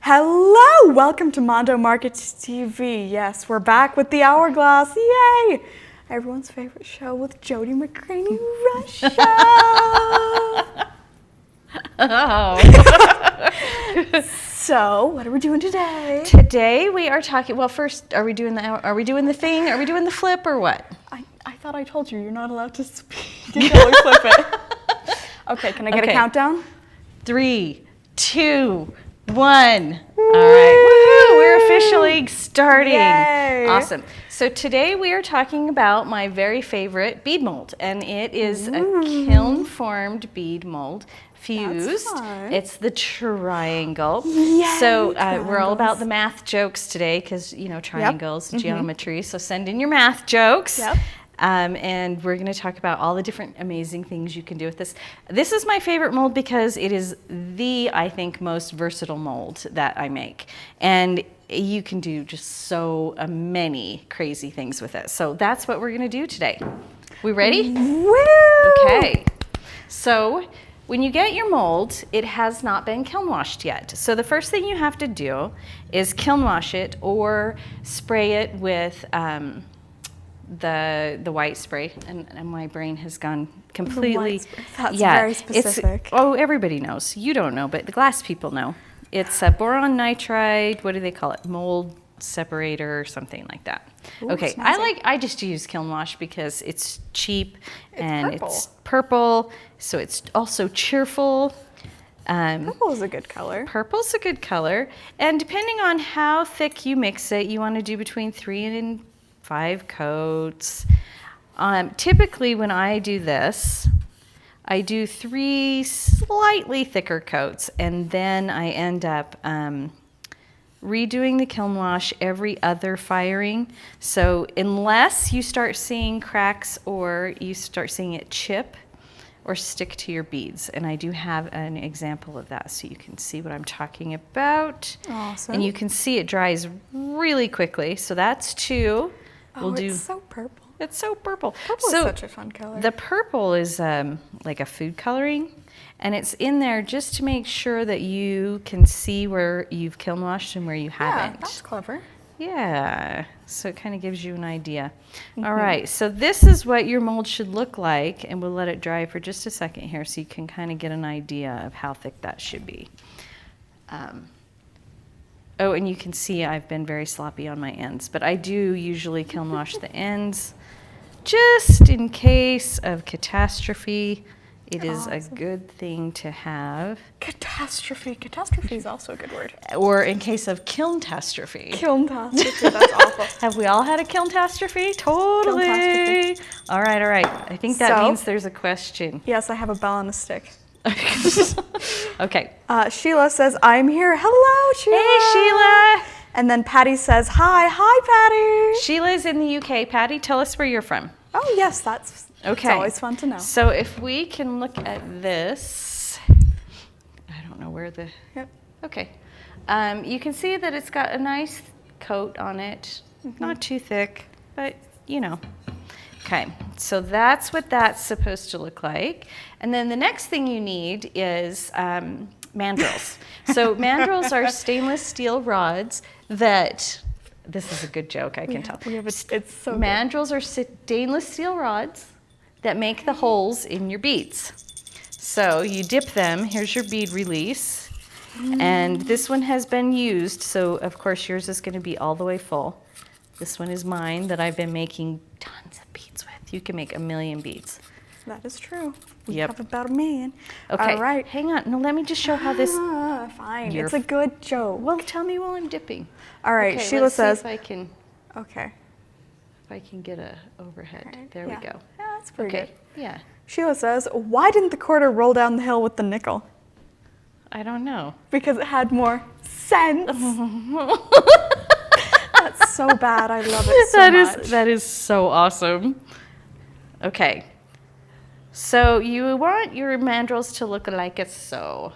Hello, welcome to Mondo Markets TV. Yes, we're back with the Hourglass. Yay! Everyone's favorite show with Jody McCraney Russia. Oh. So, what are we doing today? Today we are talking. Well, first, are we doing the thing? Are we doing the flip or what? I thought I told you you're not allowed to speak until we flip it. Okay, can I get a countdown? 3, 2, 1. All right. Woohoo! We're officially starting. Yay. Awesome. So today we are talking about my very favorite bead mold, and it is a kiln-formed bead mold. Fused. It's the triangle. Yay, so we're all about the math jokes today because, you know, triangles, geometry. So send in your math jokes. Yep. And we're going to talk about all the different amazing things you can do with this. This is my favorite mold because it is the, I think, most versatile mold that I make. And you can do just so many crazy things with it. So that's what we're going to do today. We ready? Woo! Okay. So when you get your mold, it has not been kiln washed yet. So the first thing you have to do is kiln wash it or spray it with the white spray, and my brain has gone completely. That's very specific. Everybody knows. You don't know, but the glass people know. It's a boron nitride. What do they call it? Mold separator or something like that. Ooh, okay, snazzy. I just use kiln wash because it's cheap and purple. it's purple, so it's also cheerful. Purple is a good color. Purple's a good color, and depending on how thick you mix it, you want to do between 3 and 5 coats. Typically when I do this, I do 3 slightly thicker coats, and then I end up redoing the kiln wash every other firing. So unless you start seeing cracks or you start seeing it chip or stick to your beads, and I do have an example of that so you can see what I'm talking about. Awesome. And you can see it dries really quickly, so that's 2. It's so purple. It's so purple. Purple is such a fun color. The purple is like a food coloring, and it's in there just to make sure that you can see where you've kiln washed and where you haven't. Yeah, that's clever. Yeah, so it kind of gives you an idea. All right, so this is what your mold should look like, and we'll let it dry for just a second here so you can kind of get an idea of how thick that should be. Oh, and you can see I've been very sloppy on my ends, but I do usually kiln wash the ends just in case of catastrophe. It is a good thing to have. Catastrophe. Catastrophe is also a good word. Or in case of kiln-tastrophe. Kiln-tastrophe, that's awful. Have we all had a kiln-tastrophe? Totally. Kiln-tastrophe. All right. I think that means there's a question. Yes, I have a bell on a stick. Okay. Sheila says, I'm here. Hello, Sheila. Hey, Sheila. And then Patty says, hi. Hi, Patty. Sheila's in the UK. Patty, tell us where you're from. Oh, yes, that's okay. It's always fun to know. So if we can look at this, I don't know where the... Yep. Okay. You can see that it's got a nice coat on it. Not too thick, but you know. Okay, so that's what that's supposed to look like. And then the next thing you need is mandrels. So mandrels are stainless steel rods that, this is a good joke, I can tell. It's so mandrels are stainless steel rods that make the holes in your beads. So you dip them, here's your bead release. And this one has been used, so of course yours is going to be all the way full. This one is mine that I've been making tons of beads with. You can make 1,000,000 beads. That is true. We Yep. have about 1,000,000. Okay, All right. hang on. No, let me just show how this... Fine. It's a good joke. Well, tell me while I'm dipping. All right, Okay, Sheila let's says... see if Okay. I can get a overhead. Right, There yeah. we go. Yeah, that's pretty Okay, good. yeah. Sheila says, why didn't the quarter roll down the hill with the nickel? I don't know. Because it had more sense. That's so bad. I love it so much. That is so awesome. Okay. So you want your mandrels to look like a so.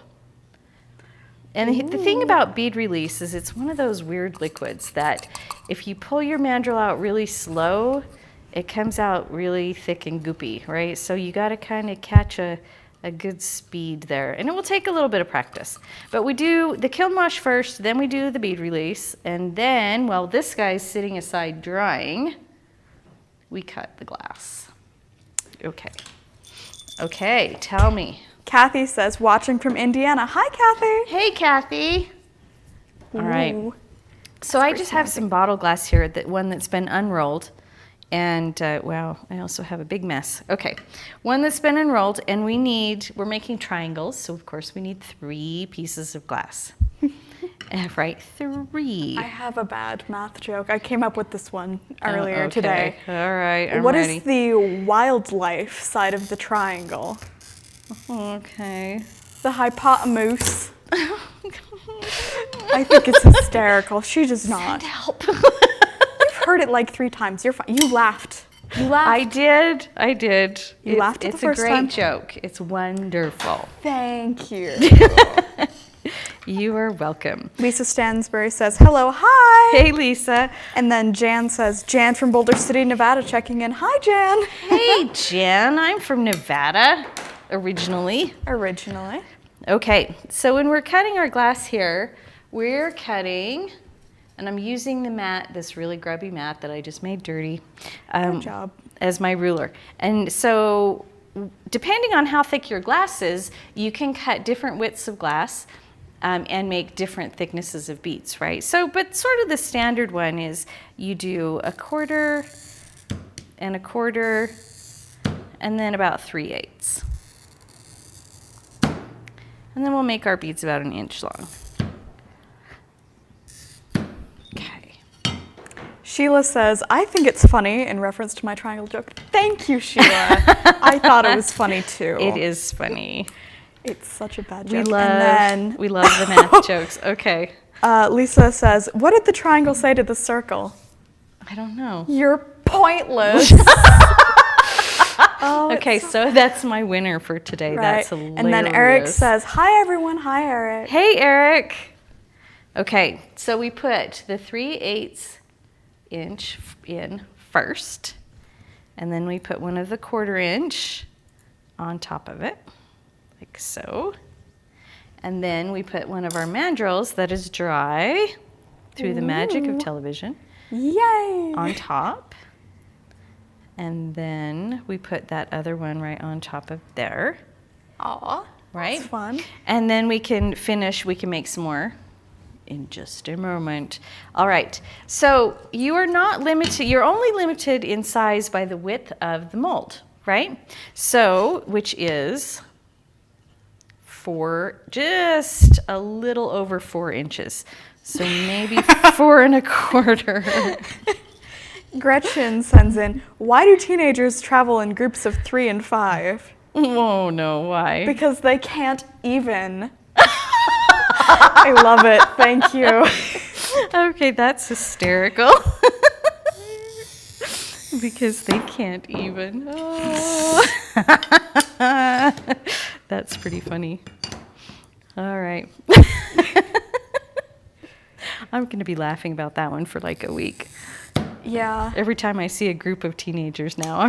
And the thing about bead release is it's one of those weird liquids that if you pull your mandrel out really slow, it comes out really thick and goopy, right? So you got to kind of catch a a good speed there. And it will take a little bit of practice. But we do the kiln wash first, then we do the bead release, and then while this guy's sitting aside drying, we cut the glass. Okay. Okay, tell me. Kathy says, watching from Indiana. Hi, Kathy. Hey, Kathy. All right. Ooh. So I just have some bottle glass here, one that's been unrolled. And, wow, I also have a big mess. Okay, one that's been unrolled, and we're making triangles, so of course we need 3 pieces of glass. Right, 3. I have a bad math joke. I came up with this one earlier today. All right, I'm What ready. is the wildlife side of the triangle? Okay. The hypotenuse. I think it's hysterical. She does not. Send help. You've heard it like 3 times. You're fine. You laughed. You laughed. I did. You laughed at the first time? It's a great joke. It's wonderful. Thank you. You are welcome. Lisa Stansbury says, hello, hi. Hey, Lisa. And then Jan says, Jan from Boulder City, Nevada, checking in. Hi, Jan. Hey, Jan. I'm from Nevada, originally. Okay, so when we're cutting our glass here, we're cutting, and I'm using the mat, this really grubby mat that I just made dirty. Good job. As my ruler. And so depending on how thick your glass is, you can cut different widths of glass and make different thicknesses of beads, right? So, but sort of the standard one is you do 1/4 and 1/4 and then about 3/8. And then we'll make our beads about 1 inch long. Okay. Sheila says, I think it's funny in reference to my triangle joke. Thank you, Sheila. I thought it was funny too. It is funny. It's such a bad We joke. love the math jokes. Okay. Lisa says, what did the triangle say to the circle? I don't know. You're pointless. Oh, Okay, so that's my winner for today. right. That's hilarious. And then Eric says, hi, everyone. Hi, Eric. Hey, Eric. Okay, so we put the 3/8 inch in first, and then we put one of the 1/4 inch on top of it, like so. And then we put one of our mandrels that is dry through the magic of television Yay. on top. And then we put that other one right on top of there. Aw, Right? that's fun. And then we can make some more in just a moment. All right, so you're only limited in size by the width of the mold, right? So, which is just a little over 4 inches. So maybe 4 1/4. Gretchen sends in, why do teenagers travel in groups of 3 and 5? Oh no, why? Because they can't even. I love it. Thank you. Okay, that's hysterical. Because they can't even. Oh. That's pretty funny. All right. I'm going to be laughing about that one for like a week. Yeah. Every time I see a group of teenagers now,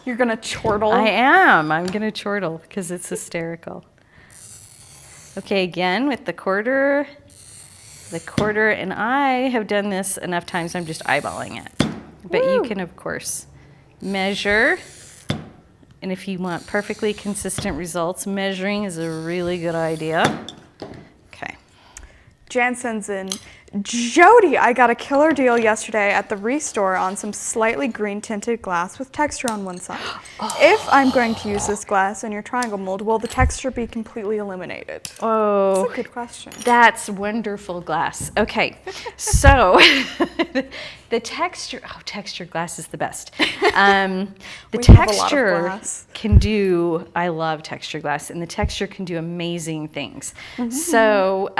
You're going to chortle. I am. I'm going to chortle because it's hysterical. Okay, again with the 1/4, and I have done this enough times, I'm just eyeballing it. But you can, of course, measure. And if you want perfectly consistent results, measuring is a really good idea. Okay. Jan sends in, Jody, I got a killer deal yesterday at the Restore on some slightly green tinted glass with texture on one side. If I'm going to use this glass in your triangle mold, will the texture be completely eliminated? Oh, That's a good question. that's wonderful glass. Okay, so the texture glass is the best. The We have a lot of texture glass. I love texture glass, and the texture can do amazing things. So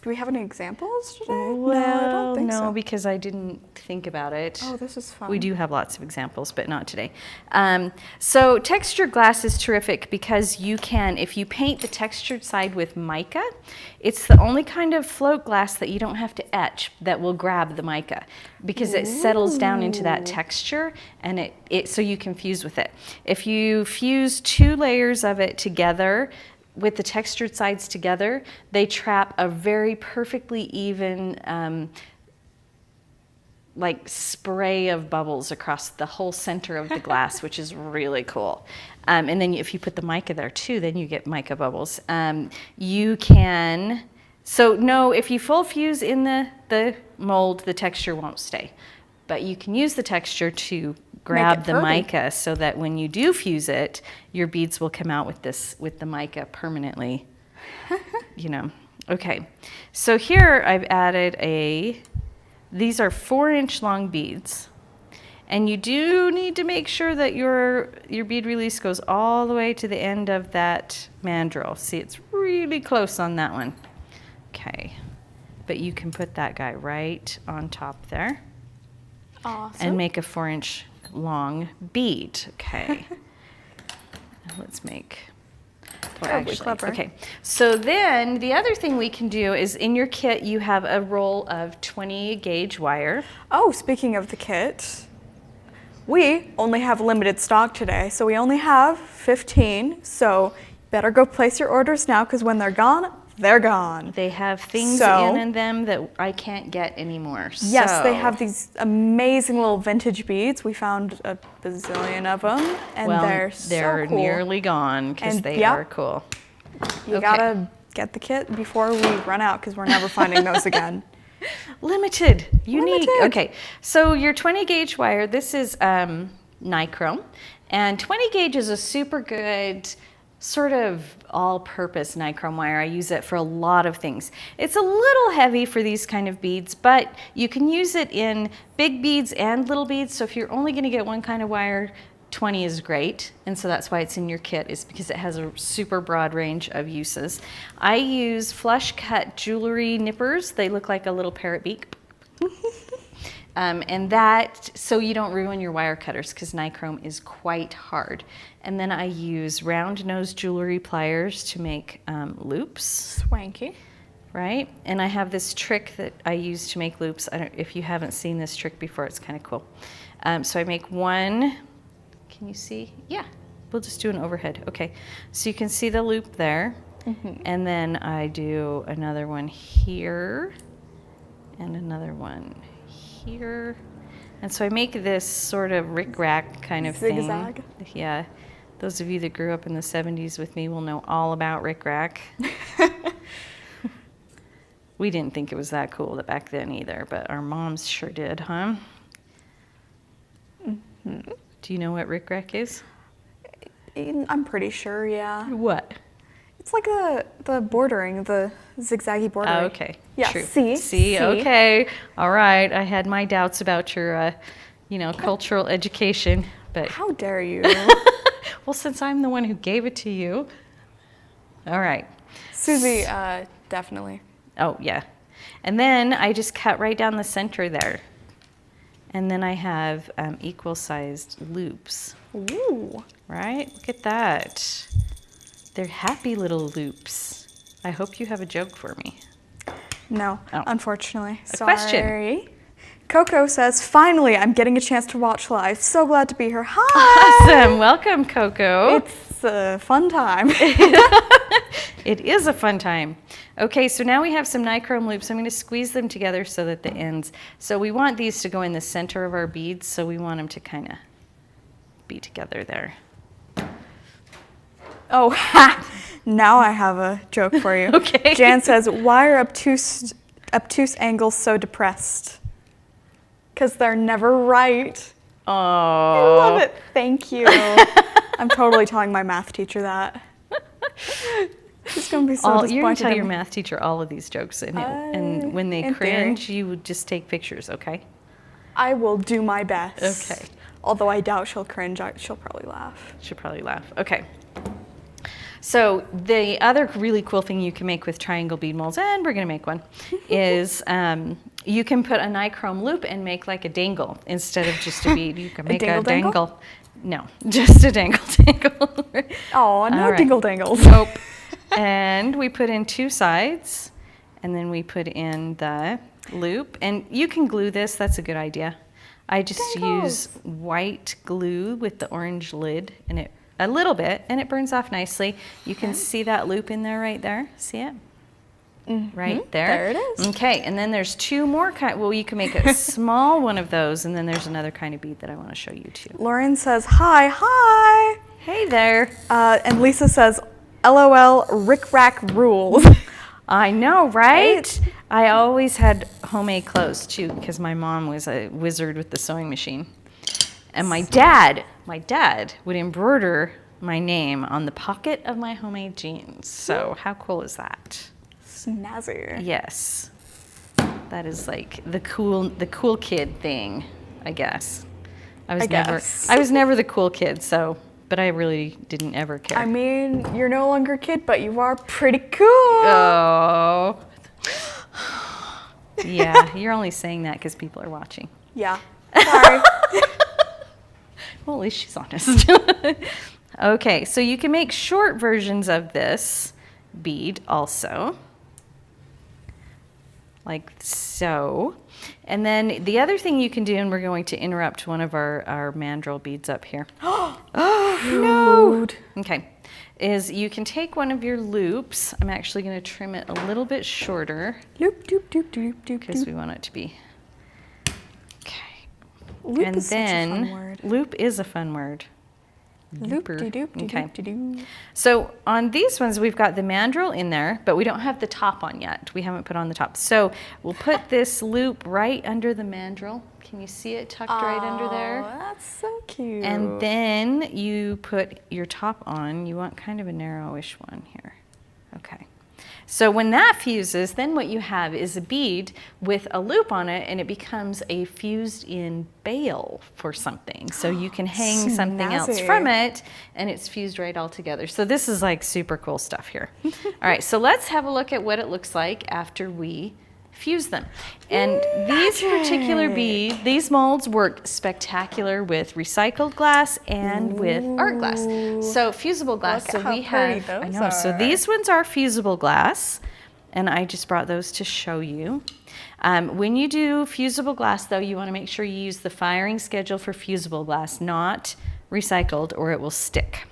Do we have any examples today? Well, no, I don't think so. because I didn't think about it. Oh, this is fun. We do have lots of examples, but not today. So textured glass is terrific because you can, if you paint the textured side with mica, it's the only kind of float glass that you don't have to etch that will grab the mica because it settles down into that texture and so you can fuse with it. If you fuse 2 layers of it together, with the textured sides together, they trap a very perfectly even like spray of bubbles across the whole center of the glass, which is really cool. And then if you put the mica there too, then you get mica bubbles. You can, so no, if you full fuse in the mold, the texture won't stay. But you can use the texture to grab the mica so that when you do fuse it, your beads will come out with the mica permanently, you know. Okay, so here I've added these are 4-inch long beads. And you do need to make sure that your bead release goes all the way to the end of that mandrel. See, it's really close on that one. Okay, but you can put that guy right on top there. Awesome. And make a 4-inch long bead. Okay. Now let's make. Clever. Okay. So then the other thing we can do is in your kit you have a roll of 20 gauge wire. Oh, speaking of the kit, we only have limited stock today, so we only have 15. So better go place your orders now because when they're gone, they're gone. They have things in them that I can't get anymore. Yes, they have these amazing little vintage beads. We found a bazillion of them, and they're so cool. Nearly gone because they are cool. You gotta get the kit before we run out because we're never finding those again. Limited, unique. Okay, so your 20 gauge wire, this is nichrome, and 20 gauge is a super good sort of all-purpose nichrome wire. I use it for a lot of things. It's a little heavy for these kind of beads, but you can use it in big beads and little beads. So if you're only going to get one kind of wire, 20 is great. And so that's why it's in your kit, is because it has a super broad range of uses. I use flush cut jewelry nippers. They look like a little parrot beak. And that, so you don't ruin your wire cutters because nichrome is quite hard. And then I use round nose jewelry pliers to make loops. Swanky. Right? And I have this trick that I use to make loops. If you haven't seen this trick before, it's kind of cool. So I make one, can you see? Yeah, we'll just do an overhead. Okay, so you can see the loop there. Mm-hmm. And then I do another one here and another one here. And so I make this sort of rick-rack kind of zigzag. Thing. Yeah. Those of you that grew up in the 70s with me will know all about rick-rack. We didn't think it was that cool back then either, but our moms sure did, huh? Mm-hmm. Do you know what rick-rack is? I'm pretty sure, yeah. What? It's like the bordering, the zigzaggy bordering. Oh, okay. Yeah, true. See, okay. All right. I had my doubts about your, cultural education, but. How dare you? Well, since I'm the one who gave it to you. All right. Susie, definitely. Oh, yeah. And then I just cut right down the center there. And then I have equal-sized loops. Ooh. Right? Look at that. They're happy little loops. I hope you have a joke for me. No, unfortunately. Question. Coco says, finally, I'm getting a chance to watch live. So glad to be here. Hi! Awesome. Welcome, Coco. It's a fun time. It is a fun time. Okay, so now we have some nichrome loops. I'm going to squeeze them together so that the ends, so we want these to go in the center of our beads, so we want them to kind of be together there. Oh, ha! Now I have a joke for you. Okay. Jan says, why are obtuse angles so depressed? Because they're never right. Oh. I love it. Thank you. I'm totally telling my math teacher that. She's going to be so disappointed. You're going to tell your math teacher all of these jokes, and when they cringe, you would just take pictures, okay? I will do my best. Okay. Although I doubt she'll cringe. She'll probably laugh. She'll probably laugh. Okay. So the other really cool thing you can make with triangle bead molds, and we're gonna make one, is you can put a nichrome loop and make like a dangle instead of just a bead. You can make a dangle. No, just a dangle. Oh, no dingle dangles. Nope. And we put in 2 sides, and then we put in the loop. And you can glue this, that's a good idea. I just use white glue with the orange lid, and a little bit, and it burns off nicely. You can see that loop in there right there. See it? Right there. There it is. Okay, and then there's 2 more well, you can make a small one of those, and then there's another kind of bead that I want to show you too. Lauren says, hi. Hey there. And Lisa says, LOL, Rick Rack rules. I know, right? I always had homemade clothes too, because my mom was a wizard with the sewing machine. And my dad would embroider my name on the pocket of my homemade jeans. So how cool is that? Snazzy. Yes. That is like the cool kid thing, I guess. I was never the cool kid, but I really didn't ever care. I mean, you're no longer a kid, but you are pretty cool. Oh. Yeah, you're only saying that because people are watching. Yeah. Sorry. Well, at least she's honest. Okay, so you can make short versions of this bead also. Like so. And then the other thing you can do, and we're going to interrupt one of our mandrel beads up here. Oh, no. Okay, is you can take one of your loops. I'm actually going to trim it a little bit shorter. Loop, doop, doop, doop, doop. Because we want it to be. Okay. Loop and is then, such a fun word. Loop is a fun word. Loop, de doop, de okay. doop, de doo. So on these ones, we've got the mandrel in there, but we don't have the top on yet. We haven't put on the top. So we'll put this loop right under the mandrel. Can you see it tucked right under there? Oh, that's so cute. And then you put your top on. You want kind of a narrowish one here. Okay. So when that fuses, then what you have is a bead with a loop on it, and it becomes a fused in bail for something. So you can hang something else from it, and it's fused right all together. So this is like super cool stuff here. All right, so let's have a look at what it looks like after we fuse them. And these particular beads, these molds work spectacular with recycled glass and with art glass. So fusible glass. Look so at we how pretty have, I those know. So are. these ones are fusible glass, and I just brought those to show you. When you do fusible glass, though, you want to make sure you use the firing schedule for fusible glass, not recycled, or it will stick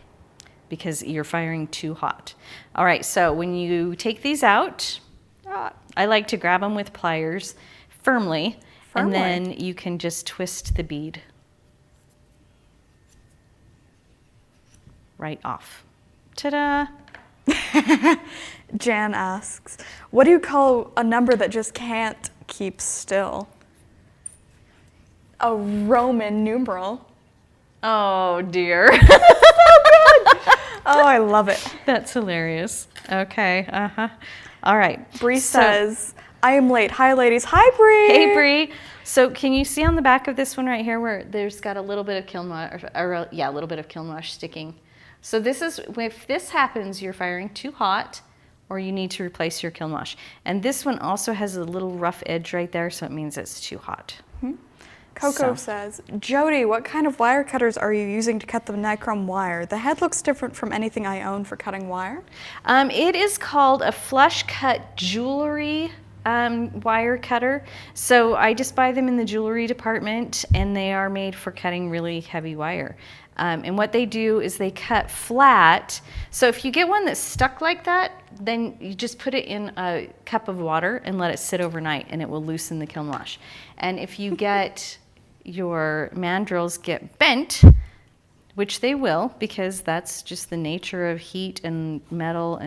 because you're firing too hot. All right. So when you take these out, I like to grab them with pliers firmly, and then you can just twist the bead right off. Ta-da! Jan asks, what do you call a number that just can't keep still? A Roman numeral. Oh dear. Oh, I love it. That's hilarious. Okay, All right. Bree says, I am late. Hi, ladies. Hi, Bree. Hey, Bree. So can you see on the back of this one right here where there's got a little bit of kiln wash, a little bit of kiln wash sticking. So this is, if this happens, you're firing too hot, or you need to replace your kiln wash. And this one also has a little rough edge right there, so it means it's too hot. Coco says, Jody, what kind of wire cutters are you using to cut the nichrome wire? The head looks different from anything I own for cutting wire. It is called a flush cut jewelry wire cutter. So I just buy them in the jewelry department, and they are made for cutting really heavy wire. And what they do is they cut flat. So if you get one that's stuck like that, then you just put it in a cup of water and let it sit overnight, and it will loosen the kiln wash. And if you get your mandrels get bent, which they will, because that's just the nature of heat and metal,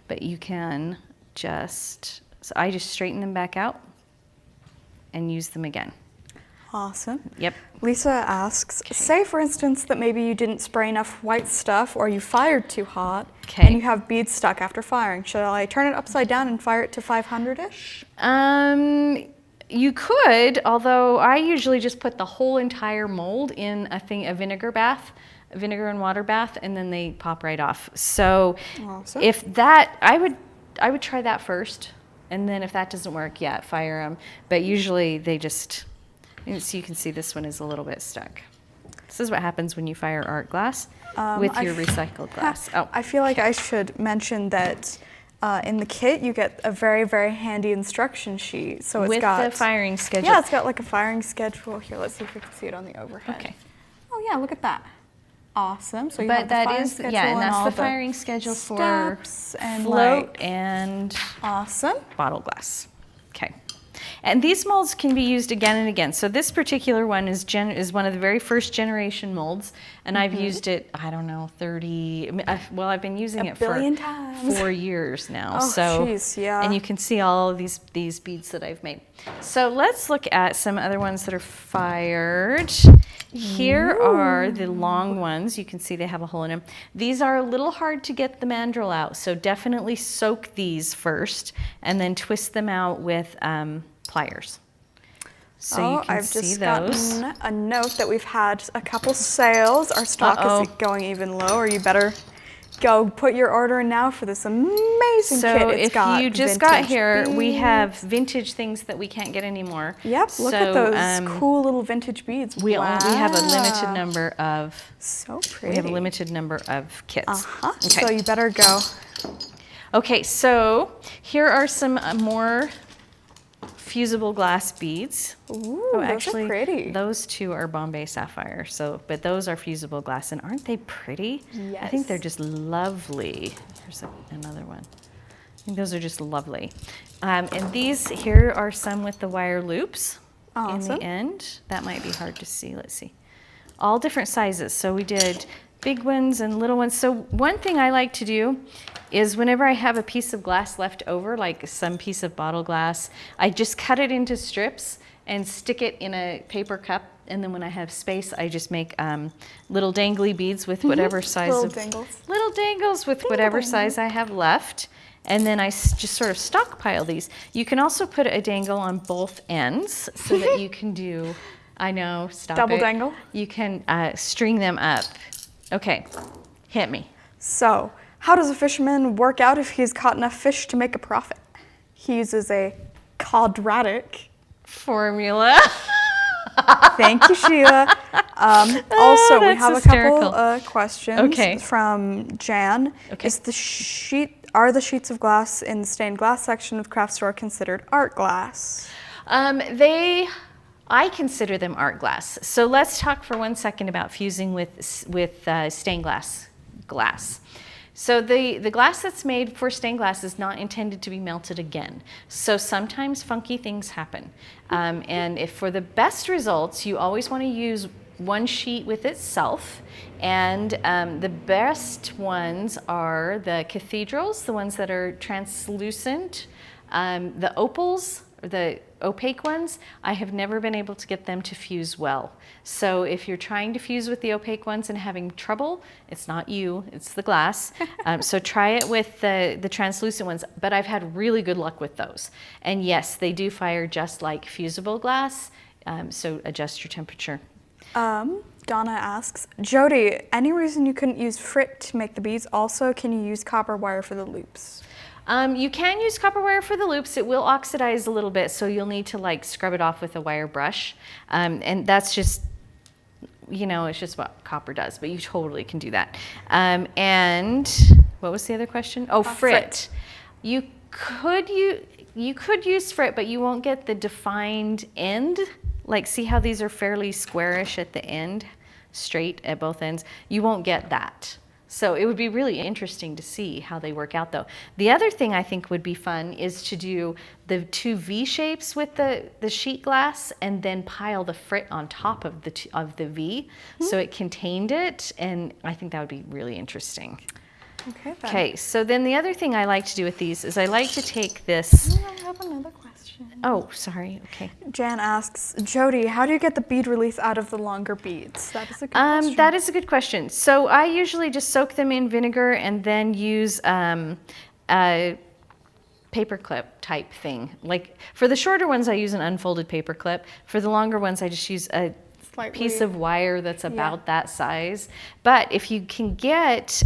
but you can just, so I just straighten them back out and use them again. Awesome. Yep. Lisa asks, say for instance that maybe you didn't spray enough white stuff, or you fired too hot, and you have beads stuck after firing. Should I turn it upside down and fire it to 500-ish? You could, although I usually just put the whole entire mold in a vinegar bath vinegar and water bath, and then they pop right off. So Awesome. if that, I would try that first, and then if that doesn't work, yeah, fire them. But usually they just, so you can see this one is a little bit stuck. This is what happens when you fire art glass with your recycled glass. Oh, I feel like I should mention that in the kit you get a very, very handy instruction sheet. So it's with got the firing schedule. Yeah, it's got like a firing schedule. Here, let's see if we can see it on the overhead. Okay. Oh yeah, look at that. Awesome. So you But have the that firing is, schedule yeah, and and that's all the firing schedule for steps and float like, and awesome. bottle glass. Okay. And these molds can be used again and again. So this particular one is one of the very first generation molds, and I've used it, I don't know, 30, well, I've been using it for billion times. 4 years now. Oh, so, jeez, yeah. And you can see all of these beads that I've made. So let's look at some other ones that are fired. Here are the long ones. You can see they have a hole in them. These are a little hard to get the mandrel out, so definitely soak these first and then twist them out with pliers. So you can I've see just those. gotten a note that we've had a couple sales. Our stock is going even lower. You better go put your order in now for this amazing So kit. It's if got you just got vintage here, we beads. have vintage things that we can't get anymore. Yep, look at those cool little vintage beads. We have a limited Wow. number of. So pretty. We have a limited number of kits. Okay. So you better go. Okay, so here are some more fusible glass beads. Ooh, Oh, those actually, are pretty. those two are Bombay sapphire. So, but those are fusible glass, and aren't they pretty? I think Yes. they're just lovely. Here's another one. I think those are just lovely. And these here are some with the wire loops in Awesome. the end. That might be hard to see. Let's see. All different sizes. So we did big ones and little ones. So one thing I like to do is whenever I have a piece of glass left over, like some piece of bottle glass, I just cut it into strips and stick it in a paper cup. And then when I have space, I just make little dangly beads with whatever size Little of dangles. little dangles with whatever size I have left. And then I just sort of stockpile these. You can also put a dangle on both ends so that you can do, I know, stop Double it. dangle? You can string them up. Okay, hit me. So, how does a fisherman work out if he's caught enough fish to make a profit? He uses a quadratic formula. Thank you, Sheila. Also, we that's have hysterical. a couple questions Okay. from Jan. Okay. Are the sheets of glass in the stained glass section of craft store considered art glass? I consider them art glass. So let's talk for 1 second about fusing with stained glass. So the glass that's made for stained glass is not intended to be melted again. So sometimes funky things happen. And if for the best results, you always want to use one sheet with itself. And the best ones are the cathedrals, the ones that are translucent, the opals, the opaque ones. I have never been able to get them to fuse well. So if you're trying to fuse with the opaque ones and having trouble, it's not you, it's the glass. So try it with the translucent ones, but I've had really good luck with those. And yes, they do fire just like fusible glass, so adjust your temperature. Donna asks, Jody, any reason you couldn't use frit to make the beads? Also, can you use copper wire for the loops? You can use copper wire for the loops. It will oxidize a little bit, so you'll need to like scrub it off with a wire brush. And that's just, you know, it's just what copper does, but you totally can do that. And what was the other question? Oh, frit. You could use frit, but you won't get the defined end. Like, see how these are fairly squarish at the end, straight at both ends? You won't get that. So it would be really interesting to see how they work out, though. The other thing I think would be fun is to do the two V shapes with the sheet glass and then pile the frit on top of the V, so it contained it, and I think that would be really interesting. Okay, then. Okay, so then the other thing I like to do with these is I like to take this. I have another question. Oh, sorry. Okay. Jan asks, Jody, how do you get the bead release out of the longer beads? That is a good question. That is a good question. So I usually just soak them in vinegar and then use a paper clip type thing. Like for the shorter ones, I use an unfolded paper clip. For the longer ones, I just use a piece of wire that's about that size. But if you can get, see,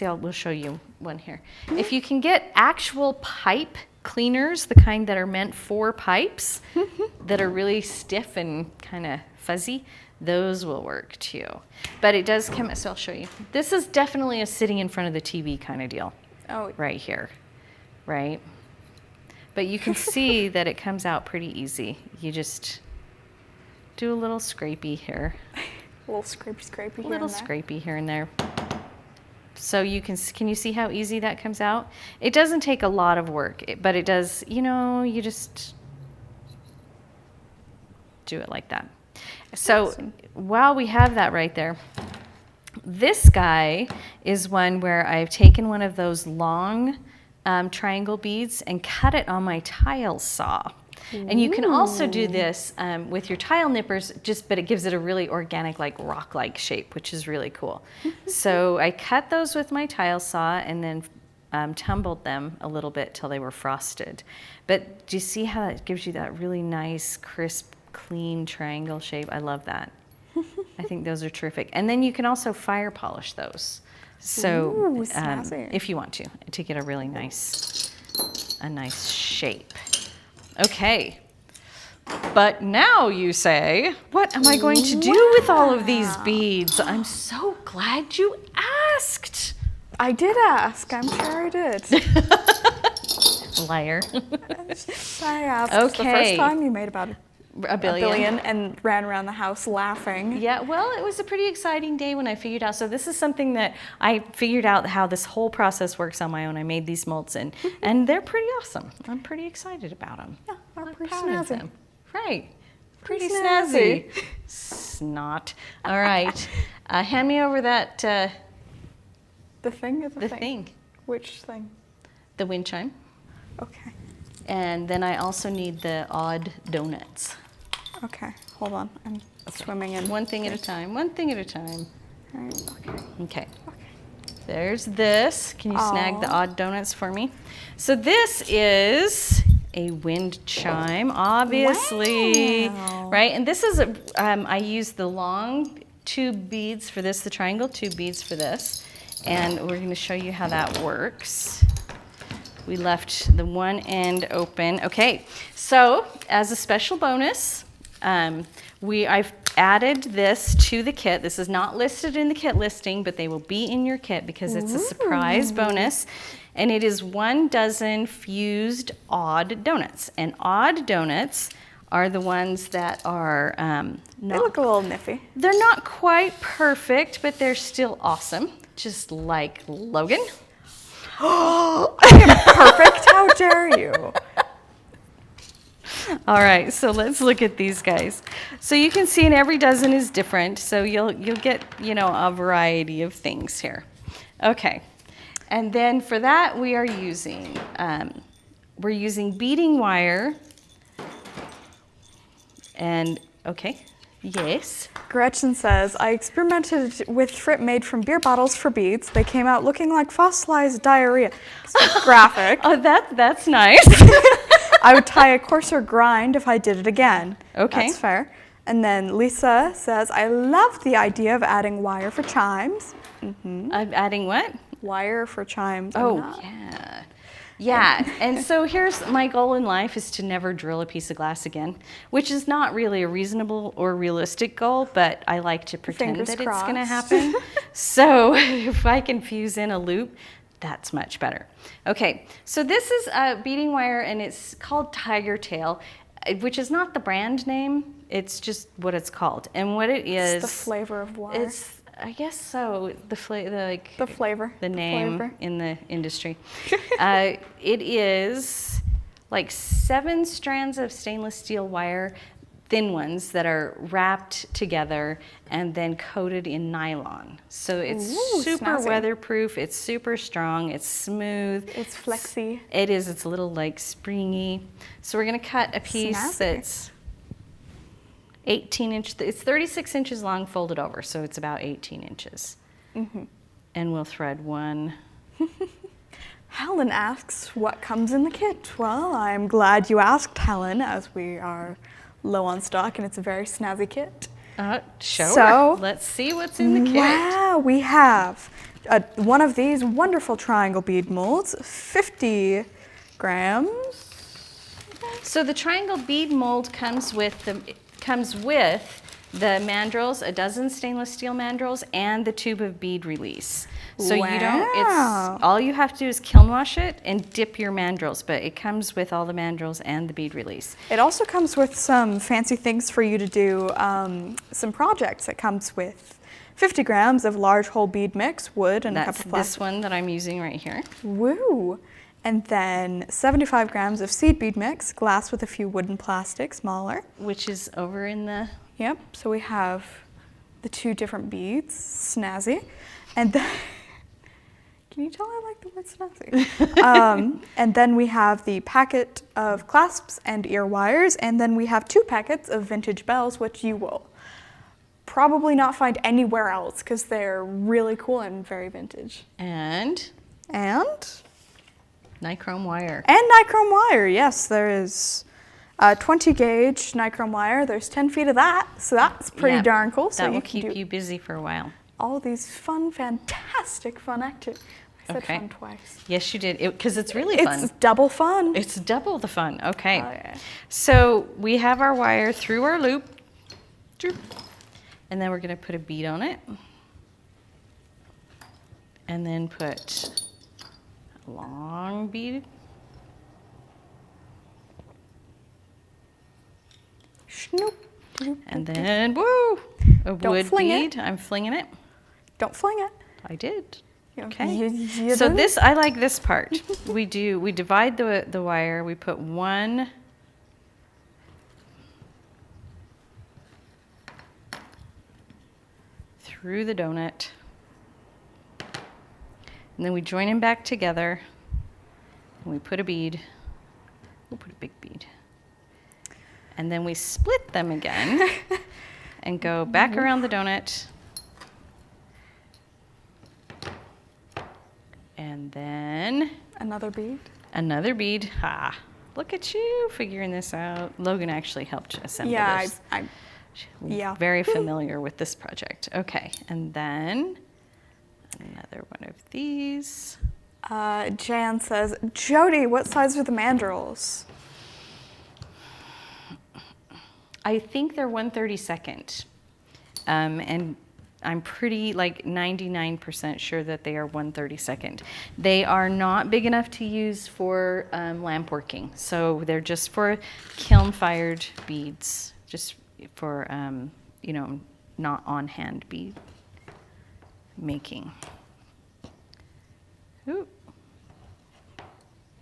we'll show you one here. If you can get actual pipe cleaners, the kind that are meant for pipes, that are really stiff and kind of fuzzy, those will work too. But it does come, so I'll show you. This is definitely a sitting in front of the TV kind of deal. Oh. Right here, right? But you can see that it comes out pretty easy. You just do a little scrapey here. A little scrapey here and there. A little scrapey here and there. So you can you see how easy that comes out? It doesn't take a lot of work, but it does, you just do it like that. So while we have that right there, this guy is one where I've taken one of those long triangle beads and cut it on my tile saw. And you can also do this with your tile nippers, but it gives it a really organic, like rock-like shape, which is really cool. So I cut those with my tile saw and then tumbled them a little bit till they were frosted. But do you see how that gives you that really nice, crisp, clean triangle shape? I love that. I think those are terrific. And then you can also fire polish those. So if you want to get a really nice shape. Okay, but now you say, what am I going to do with all of these beads? I'm so glad you asked. I did ask. I'm sure I did. Liar. I asked. Okay. The first time you made about a billion and ran around the house laughing. Yeah, well, it was a pretty exciting day when I figured out. So this is something that I figured out how this whole process works on my own. I made these molds and they're pretty awesome. I'm pretty excited about them. Yeah, I'm pretty proud snazzy. of them. Right. Pretty snazzy. Snot. All right. Hand me over that. The thing or the thing? Which thing? The wind chime. Okay. And then I also need the odd donuts. Okay, hold on. I'm swimming in. One thing at a time. One thing at a time. All right, Okay. There's this. Can you snag the odd donuts for me? So this is a wind chime, obviously. Wow. Right? And this is, I use the long tube beads for this, the triangle tube beads for this. And we're going to show you how that works. We left the one end open. Okay, so as a special bonus, I've added this to the kit. This is not listed in the kit listing, but they will be in your kit because it's a surprise bonus. And it is 1 dozen fused odd donuts. And odd donuts are the ones that are they look a little niffy. They're not quite perfect, but they're still awesome, just like Logan. I am perfect. How dare you? All right, so let's look at these guys. So you can see, and every dozen is different. So you'll get a variety of things here. Okay, and then for that we are using beading wire. And okay, yes. Gretchen says, I experimented with frit made from beer bottles for beads. They came out looking like fossilized diarrhea. It's graphic. Oh, that's nice. I would tie a coarser grind if I did it again. Okay. That's fair. And then Lisa says, I love the idea of adding wire for chimes. Adding what? Wire for chimes. Oh, yeah. Yeah, and so here's my goal in life is to never drill a piece of glass again, which is not really a reasonable or realistic goal, but I like to pretend that it's going to happen. So if I can fuse in a loop, that's much better. Okay, so this is beading wire, and it's called Tiger Tail, which is not the brand name. It's just what it's called. And what it is... It's the flavor of wire. I guess so. The flavor. The name in the industry. It is like 7 strands of stainless steel wire, thin ones that are wrapped together and then coated in nylon. So it's super weatherproof. It's super strong. It's smooth. It's flexy. It is. It's a little like springy. So we're gonna cut a piece that's 18 inches, it's 36 inches long folded over, so it's about 18 inches. And we'll thread 1. Helen asks, what comes in the kit? Well, I'm glad you asked, Helen, as we are low on stock, and it's a very snazzy kit. Sure. Let's see what's in the kit. Wow, we have one of these wonderful triangle bead molds, 50 grams. So the triangle bead mold comes with the mandrels, a dozen stainless steel mandrels, and the tube of bead release. So Wow. all you have to do is kiln wash it and dip your mandrels, but it comes with all the mandrels and the bead release. It also comes with some fancy things for you to do, some projects. It comes with 50 grams of large whole bead mix, wood, and a cup of plastic. That's this one that I'm using right here. Woo! And then 75 grams of seed bead mix, glass with a few wooden plastic, smaller. Which is over in the... Yep, so we have the 2 different beads, snazzy. And then, can you tell I like the word snazzy? And then we have the packet of clasps and ear wires, and then we have 2 packets of vintage bells, which you will probably not find anywhere else because they're really cool and very vintage. And nichrome wire. And nichrome wire, yes, there is 20 gauge nichrome wire. There's 10 feet of that, so that's pretty darn cool. So that will keep you busy for a while. All these fun, fantastic fun activities. I said fun twice. Yes, you did, because it's really fun. It's double fun. It's double the fun. Okay. Okay. So we have our wire through our loop, and then we're going to put a bead on it, and then put a long bead. Snoop. And then, woo, a wood bead. I'm flinging it. Don't fling it. I did. Okay. Okay. So this, I like this part. We divide the wire. We put one through the donut. And then we join them back together. And we put a bead. We'll put a big bead. And then we split them again and go back around the donut. And then another bead. Another bead. Ha! Look at you figuring this out. Logan actually helped assemble this. Yeah. Very familiar with this project. Okay, and then another one of these. Jan says, Jody, what size are the mandrels? I think they're 1/32nd. And I'm pretty, like 99% sure that they are 1/32nd. They are not big enough to use for lamp working. So they're just for kiln-fired beads, just for, you know, not on-hand bead making. Ooh.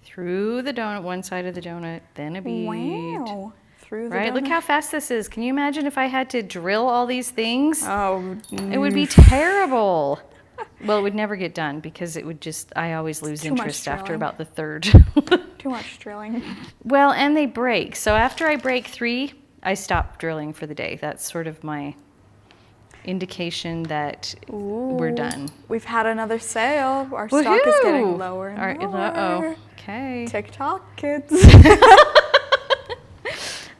Through the donut, one side of the donut, then a bead. Wow. Through the Right, donut. look how fast this is. Can you imagine if I had to drill all these things? Oh, it would be terrible. Well, it would never get done because it would just, I always lose interest after about the third. Too much drilling. Well, and they break. So after I break 3, I stop drilling for the day. That's sort of my indication that we're done. We've had another sale. Our stock is getting lower and lower. Okay. TikTok, kids.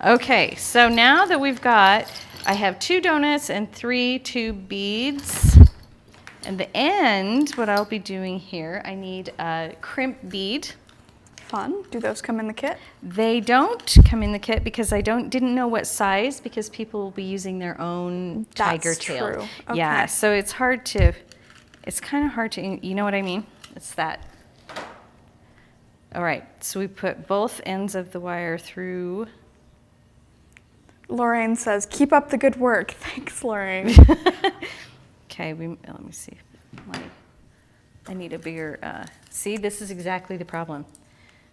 Okay, so now that we've got, I have 2 donuts and 3 tube beads. And the end, what I'll be doing here, I need a crimp bead. Fun. Do those come in the kit? They don't come in the kit because I didn't know what size, because people will be using their own tiger tail. True. Okay. Yeah, so it's kind of hard to, you know what I mean? It's that. All right, so we put both ends of the wire through. Lorraine says, keep up the good work. Thanks, Lorraine. Okay, let me see. I need a bigger, see, this is exactly the problem.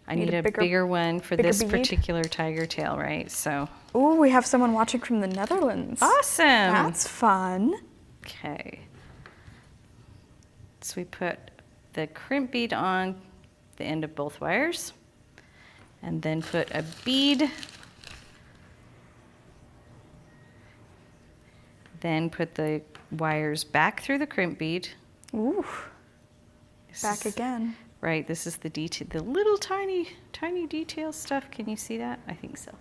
I need a bigger one for this particular tiger tail, right? So. Ooh, we have someone watching from the Netherlands. Awesome. That's fun. Okay. So we put the crimp bead on the end of both wires, and then put a bead. Then put the wires back through the crimp bead. Ooh. Back again. Right, this is the detail, the little tiny detail stuff. Can you see that? I think so.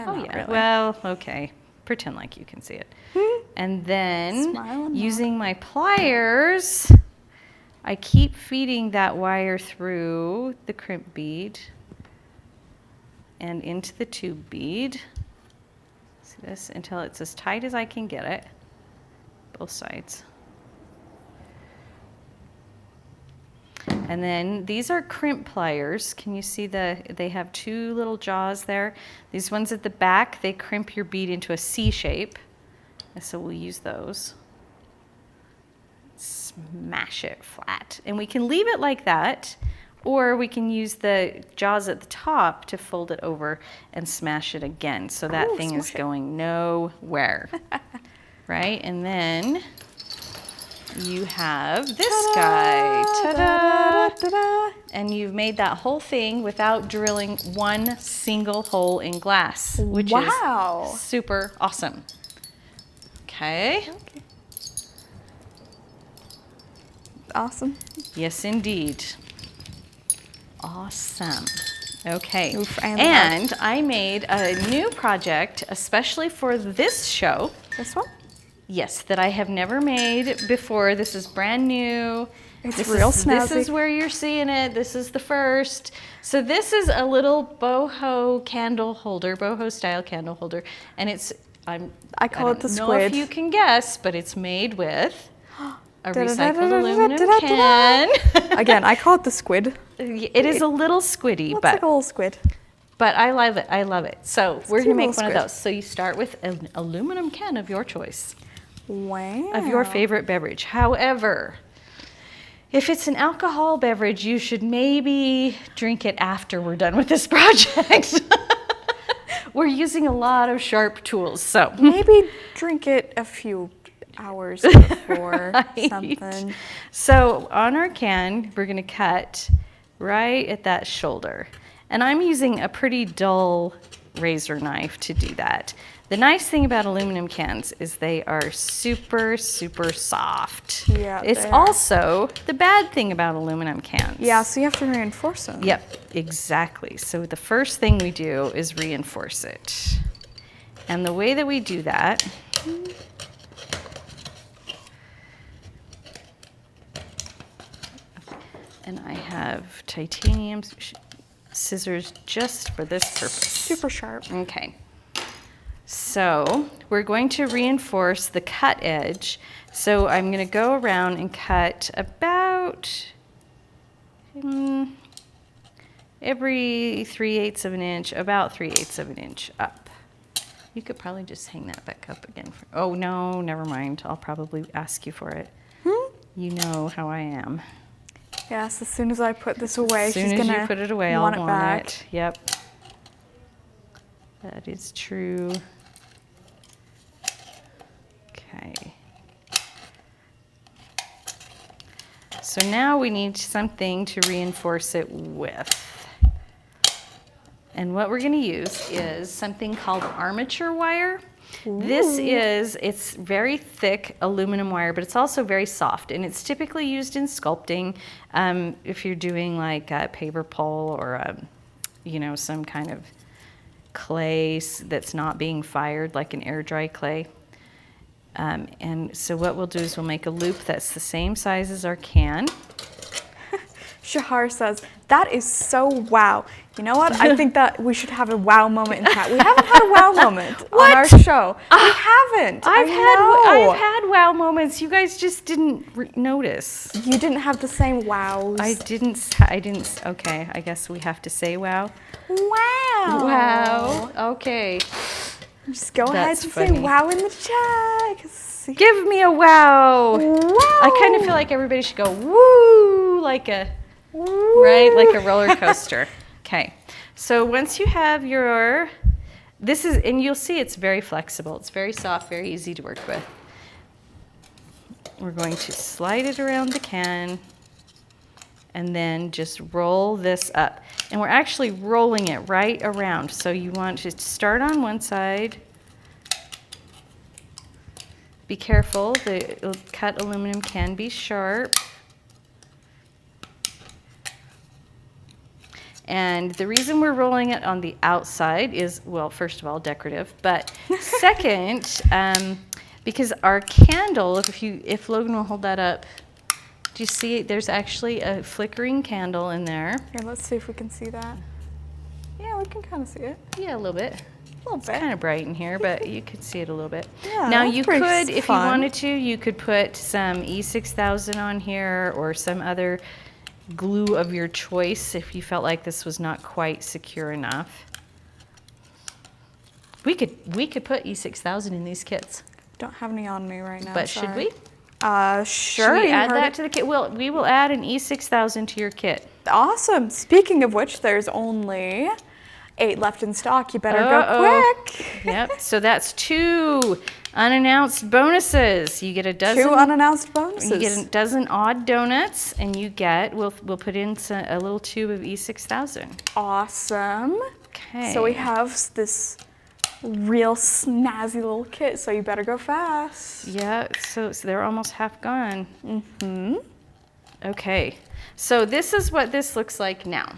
Oh not yeah. really. Well, okay. Pretend like you can see it. And then Smile and using my pliers, I keep feeding that wire through the crimp bead and into the tube bead. See this until it's as tight as I can get it, both sides. And then these are crimp pliers. Can you see they have two little jaws there? These ones at the back, they crimp your bead into a C shape. And so we'll use those. Smash it flat. And we can leave it like that, or we can use the jaws at the top to fold it over and smash it again. So that thing is going nowhere. Right? And then you have this guy. Ta-da! Ta-da! And you've made that whole thing without drilling one single hole in glass, which Wow. is super awesome. Okay. Awesome. Yes, indeed. Awesome. Okay. Oof, and I made a new project especially for this show. This one? Yes, that I have never made before. This is brand new. It's real snazzy. This is where you're seeing it. This is the first. So this is a little boho candle holder, boho style candle holder, and it's I call it the don't know squid. if you can guess, but it's made with a recycled aluminum can. Again, I call it the squid. It is a little squiddy, Looks like a but little squid. I love it. I love it. So we're cute gonna make little one of squid. those. So you start with an aluminum can of your choice, Wow. of your favorite beverage. However, if it's an alcohol beverage, you should maybe drink it after we're done with this project. We're using a lot of sharp tools, so. Maybe drink it a few hours before Right. something. So on our can, we're gonna cut right at that shoulder. And I'm using a pretty dull razor knife to do that. The nice thing about aluminum cans is they are super, super soft. Yeah, It's they are. also the bad thing about aluminum cans. Yeah, so you have to reinforce them. Yep, exactly. So the first thing we do is reinforce it. And the way that we do that and I have titanium scissors just for this purpose. Super sharp. Okay. So we're going to reinforce the cut edge. So I'm going to go around and cut about every 3/8 of an inch, about 3/8 of an inch up. You could probably just hang that back up again. Oh no, never mind. I'll probably ask you for it. You know how I am. Yes, as soon as I put this away, As soon she's as gonna you put it away, I'll want want it back. it. Yep. That is true. Okay. So now we need something to reinforce it with. And what we're going to use is something called armature wire. It's very thick aluminum wire, but it's also very soft, and it's typically used in sculpting if you're doing like a paper pole or some kind of clay that's not being fired, like an air dry clay. And so what we'll do is we'll make a loop that's the same size as our can. Shahar says, that is so wow. You know what? I think that we should have a wow moment in chat. We haven't had a wow moment on our show. We haven't. I've I know. had wow moments. You guys just didn't notice. You didn't have the same wows. I didn't. Okay, I guess we have to say wow. Wow. Wow. Okay. Just go ahead That's and funny. say wow in the chat. 'Cause Give me a wow. wow. I kind of feel like everybody should go woo, like a roller coaster. Okay. So once you have your, and you'll see it's very flexible. It's very soft, very easy to work with. We're going to slide it around the can and then just roll this up. And we're actually rolling it right around. So you want to start on one side. Be careful, the cut aluminum can be sharp. And the reason we're rolling it on the outside is, well, first of all, decorative, but second, because our candle, if Logan will hold that up, do you see there's actually a flickering candle in there? Here, let's see if we can see that. Yeah, we can kind of see it. Yeah, a little bit. A little bit. Kind of bright in here, but you could see it a little bit. Yeah, now that's you pretty could, if you fun. wanted to, you could put some E6000 on here or some other glue of your choice if you felt like this was not quite secure enough. We could put E6000 in these kits. Don't have any on me right now. But should we? Sure. Should we you add heard that it. to the kit? Well, we will add an E6000 to your kit. Awesome. Speaking of which, there's only 8 left in stock. You better go quick. Yep. So that's 2 unannounced bonuses. You get a dozen. 2 unannounced bonuses. You get a dozen odd donuts, and you get. We'll put in a little tube of E6000. Awesome. Okay. So we have this real snazzy little kit. So you better go fast. Yeah. So they're almost half gone. Mm-hmm. Okay. So this is what this looks like now.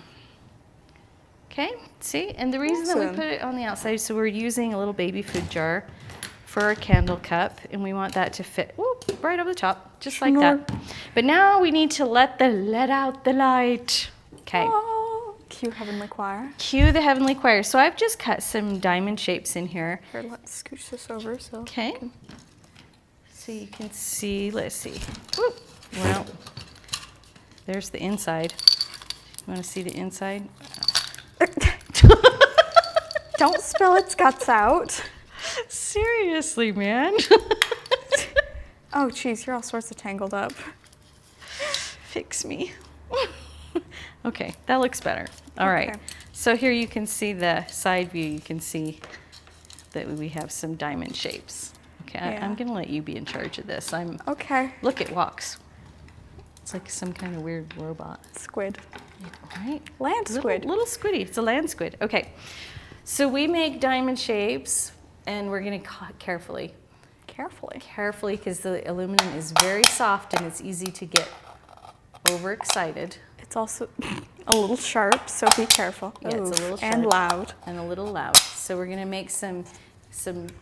Okay, see? And the reason that we Awesome. put it on the outside, so we're using a little baby food jar for our candle cup, and we want that to fit right over the top, just like that. But now we need to let out the light. Okay. Oh, cue Heavenly Choir. Cue the Heavenly Choir. So I've just cut some diamond shapes in here. Here, let's scooch this over so. Okay. So you can see, let's see. Whoop. Well, there's the inside. You want to see the inside? Don't spill its guts out. Seriously, man. Oh, geez, you're all sorts of tangled up. Fix me. Okay, that looks better. All right. Okay. So here you can see the side view. You can see that we have some diamond shapes. Okay, Yeah. I'm going to let you be in charge of this. Okay. Look, it walks. It's like some kind of weird robot. Squid. Right? Land squid. Little squiddy. It's a land squid. Okay. So we make diamond shapes, and we're going to carefully, because the aluminum is very soft and it's easy to get overexcited. It's also a little sharp, so be careful. Yeah, it's a little sharp. And loud. And a little loud. So we're going to make some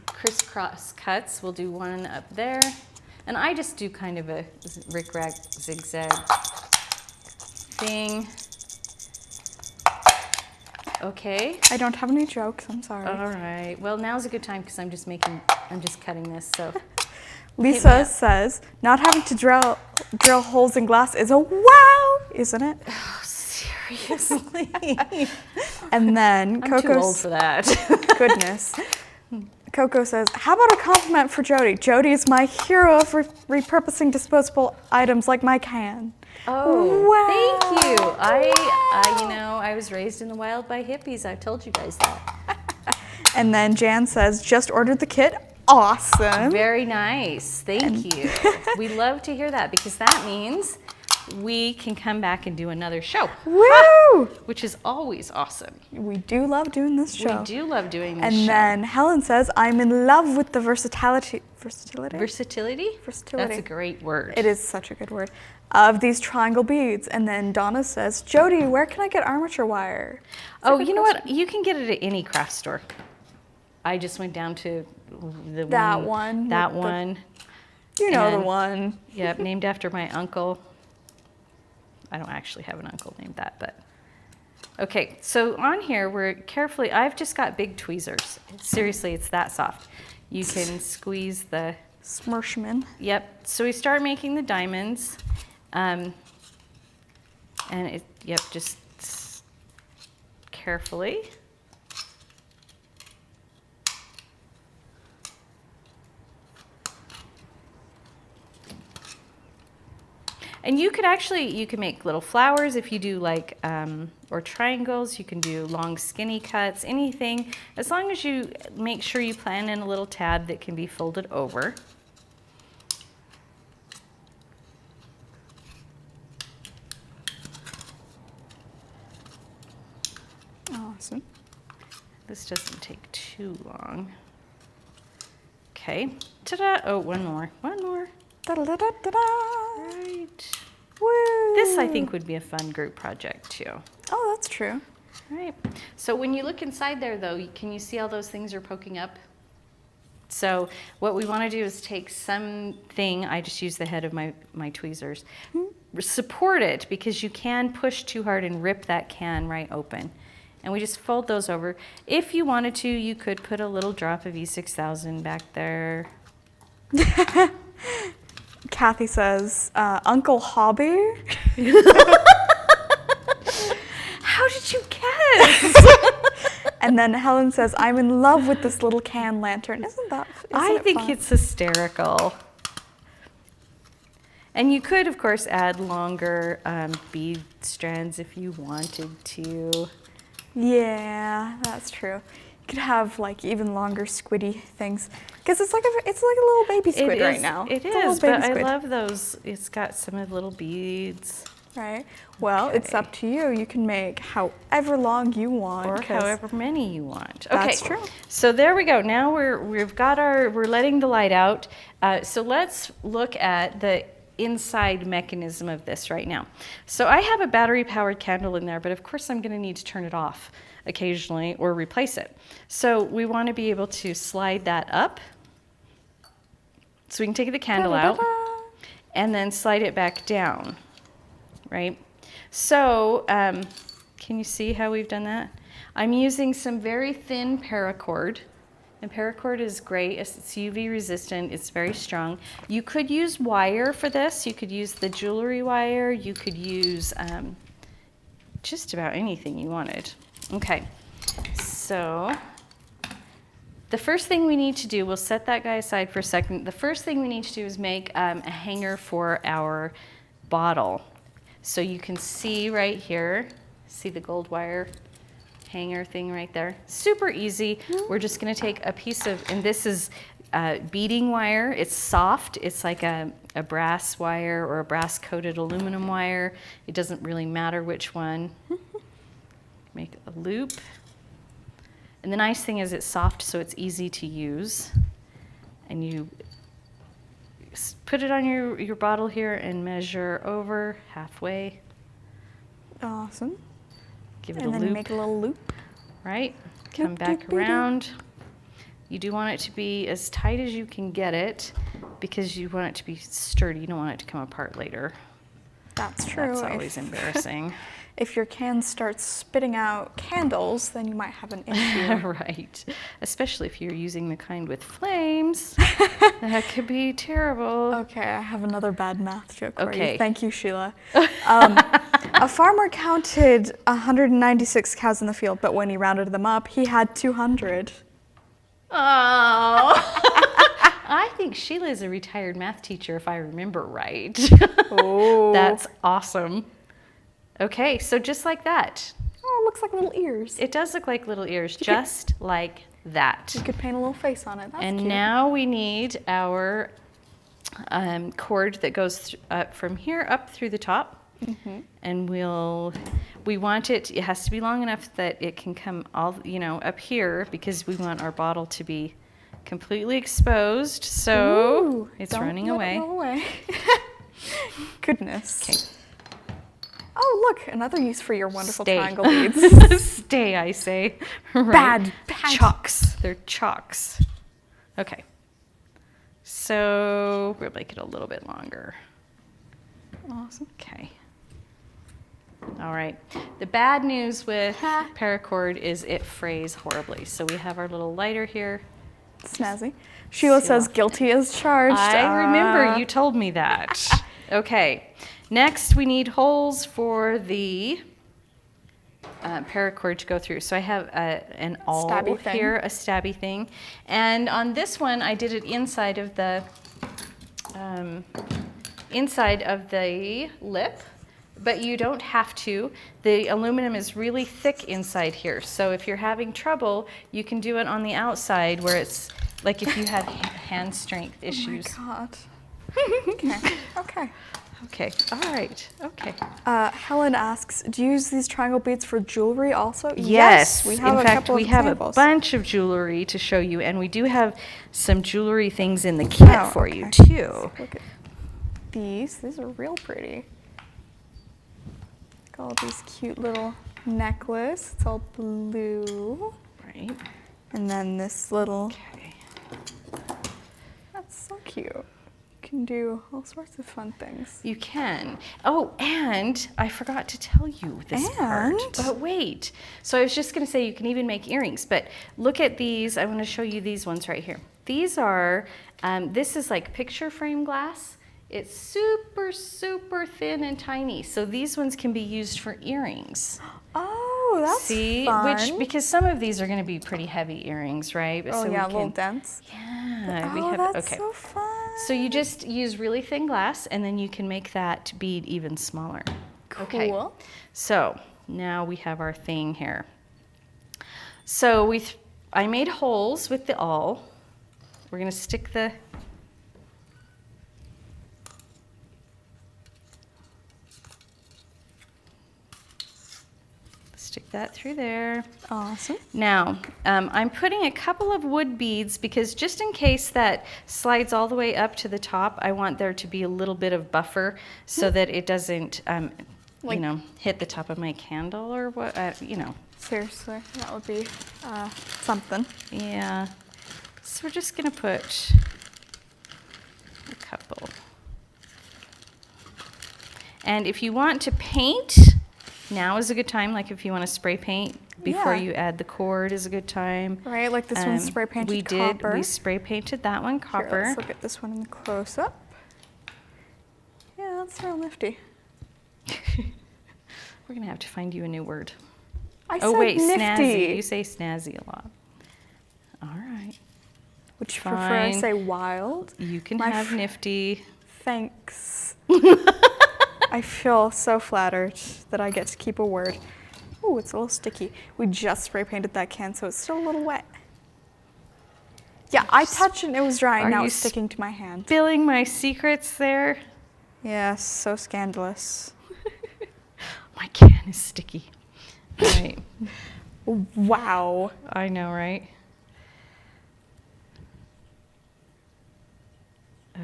crisscross cuts. We'll do one up there. And I just do kind of a rickrack zigzag thing. Okay. I don't have any jokes, I'm sorry. All right. Well, now's a good time because I'm just cutting this. So Lisa says, not having to drill holes in glass is a wow, isn't it? oh, seriously. And then I'm too old for that. goodness. Coco says, how about a compliment for Jody? Jody is my hero of repurposing disposable items like my can. Oh, wow. thank you. I was raised in the wild by hippies. I've told you guys that. And then Jan says, just ordered the kit. Awesome. Very nice. Thank you. We love to hear that because that means we can come back and do another show. Woo! Which is always awesome. We do love doing this show. We do love doing this And show. then Helen says, I'm in love with the versatility. Versatility? That's a great word. It is such a good word. Of these triangle beads. And then Donna says, Jody, where can I get armature wire? Oh, you know what? You can get it at any craft store. I just went down to That one. You know the one. Yep, named after my uncle. I don't actually have an uncle named that, but. Okay, so on here, I've just got big tweezers. Seriously, it's that soft. You can squeeze the. Smirshman. Yep, so we start making the diamonds. Just carefully. And you can make little flowers if you do like, or triangles. You can do long skinny cuts, anything. As long as you make sure you plan in a little tab that can be folded over. Awesome. This doesn't take too long. Okay, ta-da, oh, one more. Da-da-da-da-da. Right. Woo. This, I think, would be a fun group project, too. Oh, that's true. All right. So when you look inside there, though, can you see all those things are poking up? So what we want to do is take something, I just use the head of my tweezers, support it, because you can push too hard and rip that can right open. And we just fold those over. If you wanted to, you could put a little drop of E6000 back there. Kathy says, Uncle Hobby. How did you guess? And then Helen says, I'm in love with this little can lantern. Isn't I it think fun? it's hysterical. And you could, of course, add longer bead strands if you wanted to. Yeah, that's true. You could have like even longer squiddy things, because it's like a little baby squid right now. It It's a is, little but baby I squid. love those. It's got some of the little beads. Right. Well, it's Okay. up to you. You can make however long you want. Or 'cause however many you want. That's Okay, true. so there we go. Now we're letting the light out. So let's look at the inside mechanism of this right now. So I have a battery powered candle in there, but of course I'm going to need to turn it off occasionally or replace it. So we want to be able to slide that up. So we can take the candle out and then slide it back down, right? So can you see how we've done that? I'm using some very thin paracord. And paracord is great. It's UV resistant. It's very strong. You could use wire for this. You could use the jewelry wire. You could use just about anything you wanted. Okay, so the first thing we need to do, we'll set that guy aside for a second. The first thing we need to do is make a hanger for our bottle. So you can see right here, see the gold wire hanger thing right there. Super easy. We're just going to take a piece of, and this is beading wire. It's soft. It's like a brass wire or a brass coated aluminum wire. It doesn't really matter which one. Make a loop. And the nice thing is it's soft, so it's easy to use. And you put it on your bottle here and measure over halfway. Awesome. Give it And a then loop. you make a little loop. Right? Come Loop, back doop, doo, doo. around. You do want it to be as tight as you can get it, because you want it to be sturdy. You don't want it to come apart later. That's true. That's always embarrassing. If your can starts spitting out candles, then you might have an issue. Right. Especially if you're using the kind with flames. That could be terrible. Okay, I have another bad math joke for Okay. you. Thank you, Sheila. A farmer counted 196 cows in the field, but when he rounded them up, he had 200. Oh. I think Sheila is a retired math teacher, if I remember right. Oh. That's awesome. Okay, so just like that. Oh, it looks like little ears. It does look like little ears, just like that. You could paint a little face on it. That's And cute. now we need our cord that goes from here up through the top. And we want it has to be long enough that it can come all, up here, because we want our bottle to be completely exposed. So Ooh, it's don't running let it away. roll away. Goodness. Okay. Oh, look, another use for your wonderful Stay. triangle beads. Stay, I say. Right. Bad. Chalks. They're chalks. Okay. So we'll make it a little bit longer. Awesome. Okay. All right. The bad news with paracord is it frays horribly. So we have our little lighter here. Snazzy. Sheila Seal says off. guilty as charged. I remember you told me that. Okay. Next, we need holes for the paracord to go through. So I have an awl Stabby thing. here, a stabby thing. And on this one, I did it inside of the lip. But you don't have to. The aluminum is really thick inside here. So if you're having trouble, you can do it on the outside, where it's like if you have hand strength issues. Oh my God. Okay. Okay. Okay, all right, okay. Helen asks, do you use these triangle beads for jewelry also? Yes, we have in a fact, couple we of have examples. a bunch of jewelry to show you, and we do have some jewelry things in the kit for you okay. too. Look at these. These are real pretty. Look at all these cute little necklace. It's all blue. Right. And then this little, Okay. that's so cute. You can do all sorts of fun things. You can. Oh, and I forgot to tell you this part. But wait. So I was just going to say you can even make earrings. But look at these. I want to show you these ones right here. These are, this is like picture frame glass. It's super, super thin and tiny. So these ones can be used for earrings. Oh, that's See, fun. because some of these are going to be pretty heavy earrings, right? Oh, So yeah, a little dense. Yeah, we Oh, have. that's Okay. so fun. So you just use really thin glass, and then you can make that bead even smaller. Cool. Okay. So now we have our thing here. So I made holes with the awl. We're going to stick the that through there. Awesome. Now, I'm putting a couple of wood beads because just in case that slides all the way up to the top, I want there to be a little bit of buffer so that it doesn't, Like- you know, hit the top of my candle or what, you know. Seriously, that would be something. Yeah. So we're just going to put a couple. And if you want to paint, now is a good time, like if you want to spray paint before you add the cord is a good time. Right, like this one's spray painted copper. We spray painted that one copper. Here, let's look at this one in the close-up. Yeah, that's real nifty. We're going to have to find you a new word. I Oh, said wait, nifty. snazzy. You say snazzy a lot. All right. Would you prefer I Fine. say wild? You can My have nifty. Thanks. I feel so flattered that I get to keep a word. Ooh, it's a little sticky. We just spray painted that can, so it's still a little wet. Yeah, I touched it and it was dry, and Are now you it's sticking to my hand. Spilling my secrets there. Yes, so scandalous. My can is sticky. All right. Wow. I know, right?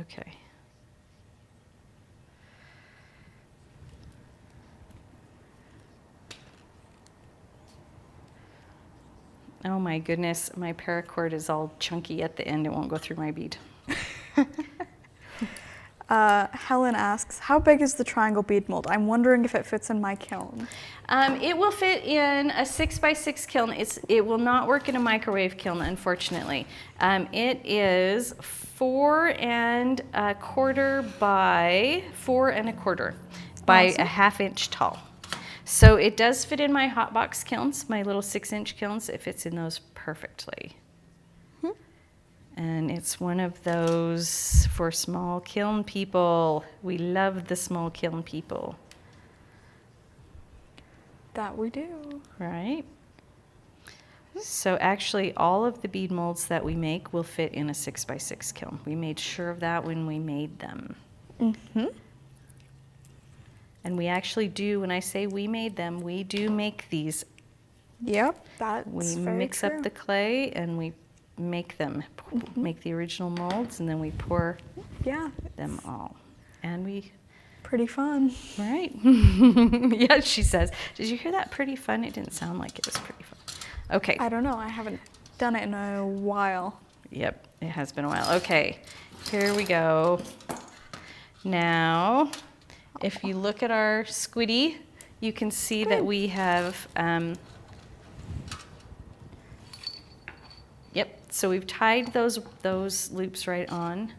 Okay. Oh my goodness, my paracord is all chunky at the end. It won't go through my bead. Helen asks, how big is the triangle bead mold? I'm wondering if it fits in my kiln. It will fit in a 6x6 kiln. It will not work in a microwave kiln, unfortunately. It is 4 1/4 by 4 1/4 by Awesome. a 1/2 inch tall. So it does fit in my hot box kilns, my little 6-inch kilns. It fits in those perfectly. And it's one of those for small kiln people. We love the small kiln people, That we do. right? So actually all of the bead molds that we make will fit in a 6x6 kiln. We made sure of that when we made them. And we actually do, when I say we made them, we do make these. Yep, that's We very mix true. up the clay and we make them, make the original molds, and then we pour Yeah, them all. And we, pretty fun. right? Yeah, she says. Did you hear that? Pretty fun? It didn't sound like it was pretty fun. Okay. I don't know, I haven't done it in a while. Yep, it has been a while. Okay, here we go. Now, if you look at our squiddy, you can see that we have, yep, so we've tied those loops right on.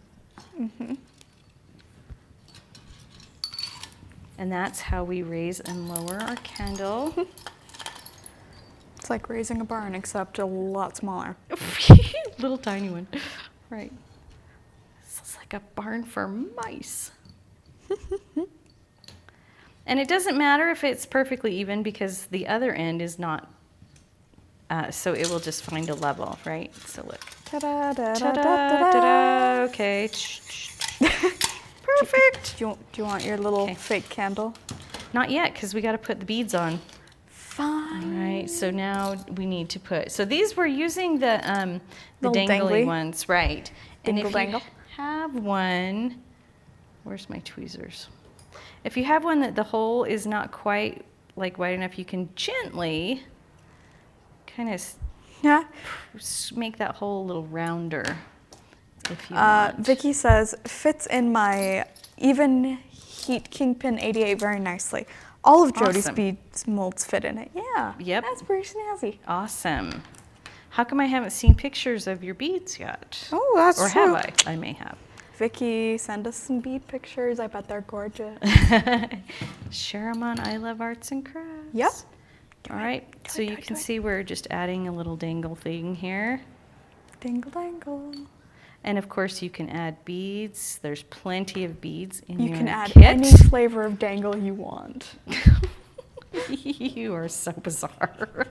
And that's how we raise and lower our candle. It's like raising a barn, except a lot smaller. Little tiny one. Right. This is like a barn for mice. And it doesn't matter if it's perfectly even because the other end is not, so it will just find a level, right? So look. Ta-da, da, da, Ta-da, da, da, da. ta-da. Okay. Perfect. Do you want your little Okay. fake candle? Not yet, because we got to put the beads on. All Fine. right, so now we need to put, so these we're using the Little dangly dangly? ones, right? And if Dingle you dangle? have one, where's my tweezers? If you have one that the hole is not quite like wide enough, you can gently kind of Yeah. make that hole a little rounder if you want. Vicky says, fits in my even heat kingpin 88 very nicely. All of Jody's Awesome. beads molds fit in it. Yeah. Yep. That's pretty snazzy. Awesome. How come I haven't seen pictures of your beads yet? Oh, that's or true. have I? I may have. Vicky, send us some bead pictures. I bet they're gorgeous. Share them on I Love Arts and Crafts. Yep. All right. So you can see we're just adding a little dangle thing here. Dingle dangle. And of course you can add beads. There's plenty of beads in You your can add kit. any flavor of dangle you want. You are so bizarre.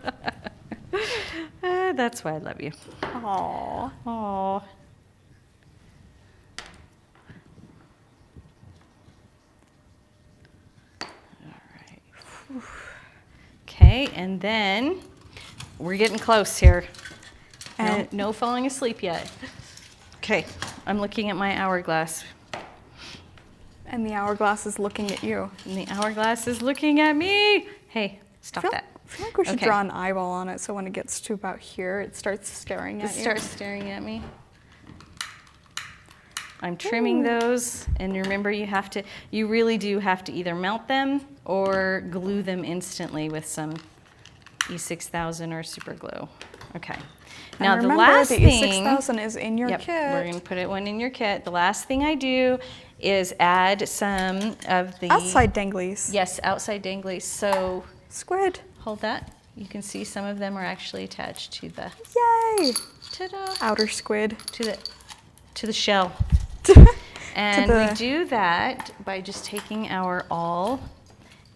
That's why I love you. Aww. Aww. Okay, and then we're getting close here. No falling asleep yet. Okay, I'm looking at my hourglass. And the hourglass is looking at you. And the hourglass is looking at me. Hey, stop that. I feel like we should Okay. draw an eyeball on it so when it gets to about here, it starts staring at It you. starts staring at me. I'm trimming those, and remember you really do have to either melt them or glue them instantly with some E6000 or super glue. Okay. Now and the remember, last the thing, E6000 is in your yep, kit. we're gonna put one in your kit. The last thing I do is add some of the Outside danglies. Yes, outside danglies. So Squid. hold that. You can see some of them are actually attached to the Yay. ta-da, Outer squid. to the shell. And we do that by just taking our awl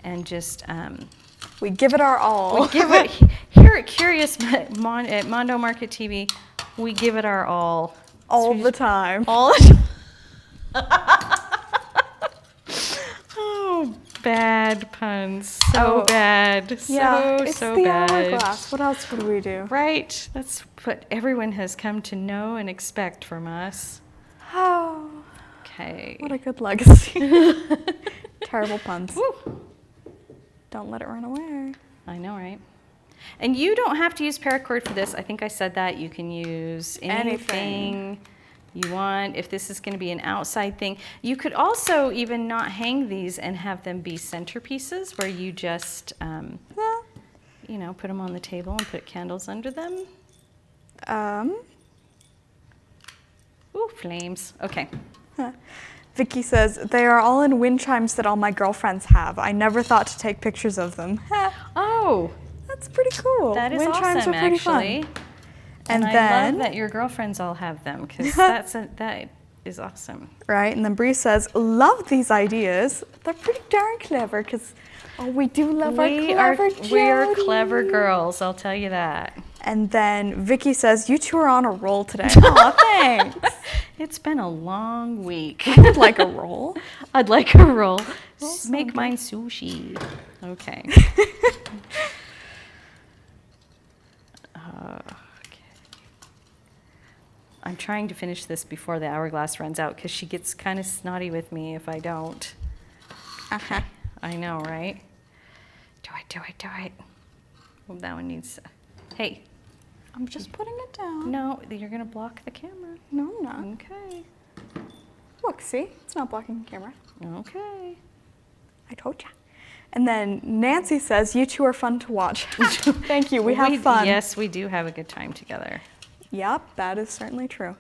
and just We give it our all. we give it here at Curious at Mondo Market TV. We give it our all. all the time. All the Oh, bad puns. So Oh, bad. Yeah, it's so the bad. hourglass. What else would we do? Right. That's what everyone has come to know and expect from us. Oh, Okay. what a good legacy. Terrible puns. Woo. Don't let it run away. I know, right? And you don't have to use paracord for this. I think I said that. You can use anything you want. If this is going to be an outside thing, you could also even not hang these and have them be centerpieces where you just, you know, put them on the table and put candles under them. Ooh, flames. Okay. Vicky says, they are all in wind chimes that all my girlfriends have. I never thought to take pictures of them. Oh, That's pretty cool. that is Wind chimes awesome, are pretty actually. fun. And And I then, love that your girlfriends all have them because that is awesome. right, and then Bree says, love these ideas. They're pretty darn clever because, we do love our clever We are Jody. clever girls, I'll tell you that. And then Vicky says, you two are on a roll today. Aw, thanks. It's been a long week. I would like a roll. I'd like a roll. sounds Make good. mine sushi. Okay. Okay. I'm trying to finish this before the hourglass runs out because she gets kind of snotty with me if I don't. Uh-huh. I know, right? Do it. Well, that one needs. Hey, I'm just putting it down. no, you're gonna block the camera. No, I'm not. Okay. Look, see? It's not blocking the camera. Okay. I told ya. And then Nancy says, you two are fun to watch. Thank you. We have fun. Yes, we do have a good time together. Yep, that is certainly true.